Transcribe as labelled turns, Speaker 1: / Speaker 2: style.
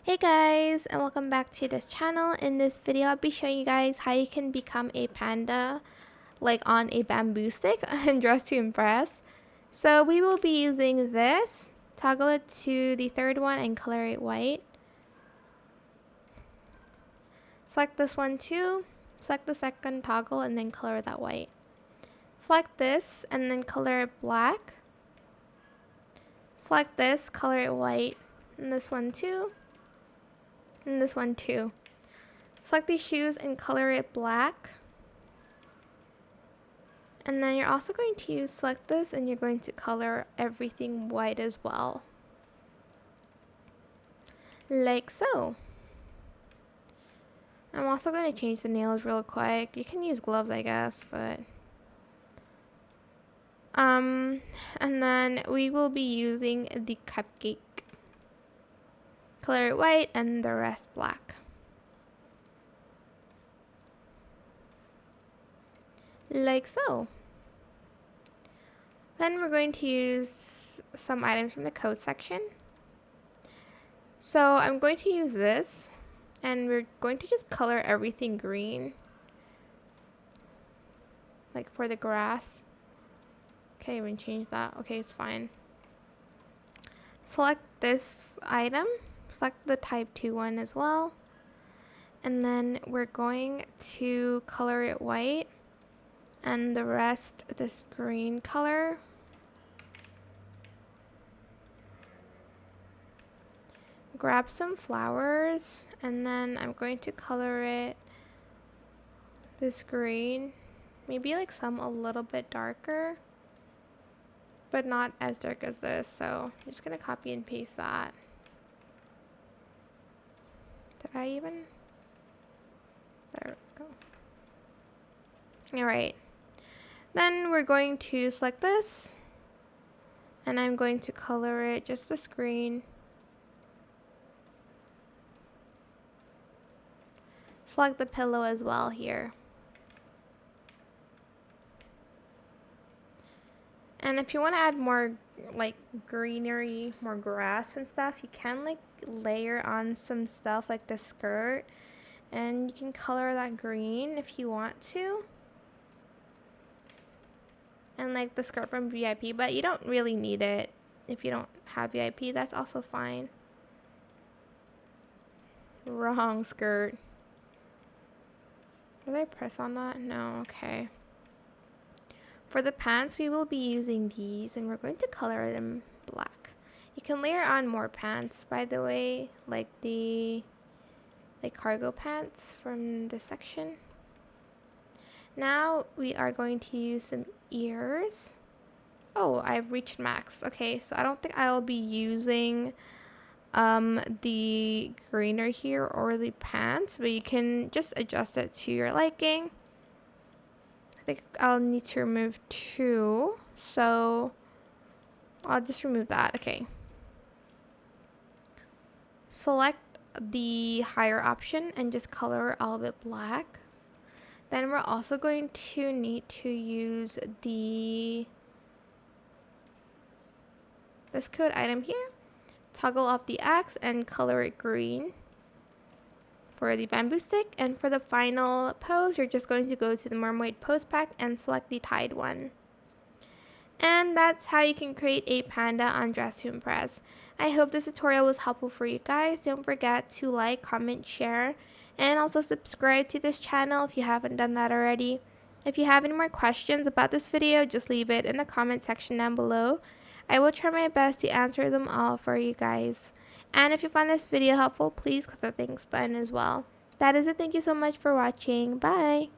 Speaker 1: Hey guys, and welcome back to this channel. In this video, I'll be showing you guys how you can become a panda like on a bamboo stick and Dress to Impress. So we will be using this. Toggle it to the third one and color it white. Select this one too. Select the second toggle and then color that white. Select this and then color it black. Select this, color it white, and this one too. And this one too. Select these shoes and color it black. And then you're also going to select this and you're going to color everything white as well. Like so. I'm also going to change the nails real quick. You can use gloves, I guess, but and then we will be using the cupcake. Color it white and the rest black. Like so. Then we're going to use some items from the code section. So I'm going to use this and we're going to just color everything green. Like for the grass. Okay, even change that. Okay, it's fine. Select this item. Select the type 2 one as well. And then we're going to color it white. And the rest this green color. Grab some flowers and then I'm going to color it this green. Maybe like some a little bit darker, but not as dark as this. So I'm just gonna copy and paste that. Did I even? There we go. Alright. Then we're going to select this and I'm going to color it just this green. Select the pillow as well here. And if you want to add more like greenery, more grass and stuff, you can like layer on some stuff like the skirt. And you can color that green if you want to. And like the skirt from VIP, but you don't really need it if you don't have VIP. That's also fine. Wrong skirt. Did I press on that? No, okay. For the pants, we will be using these and we're going to color them black. You can layer on more pants, by the way, like the cargo pants from this section. Now we are going to use some ears. Oh, I've reached max. Okay, so I don't think I'll be using the greener here or the pants, but you can just adjust it to your liking. I think I'll need to remove 2, so I'll just remove that. Okay. Select the higher option and just color all of it black. Then we're also going to need to use this code item here. Toggle off the X and color it green for the bamboo stick. And for the final pose, you're just going to go to the mermaid pose pack and select the tied one. And that's how you can create a panda on Dress to Impress. I hope this tutorial was helpful for you guys. Don't forget to like, comment, share, and also subscribe to this channel if you haven't done that already. If you have any more questions about this video, just leave it in the comment section down below. I will try my best to answer them all for you guys. And if you found this video helpful, please click the thanks button as well. That is it. Thank you so much for watching. Bye!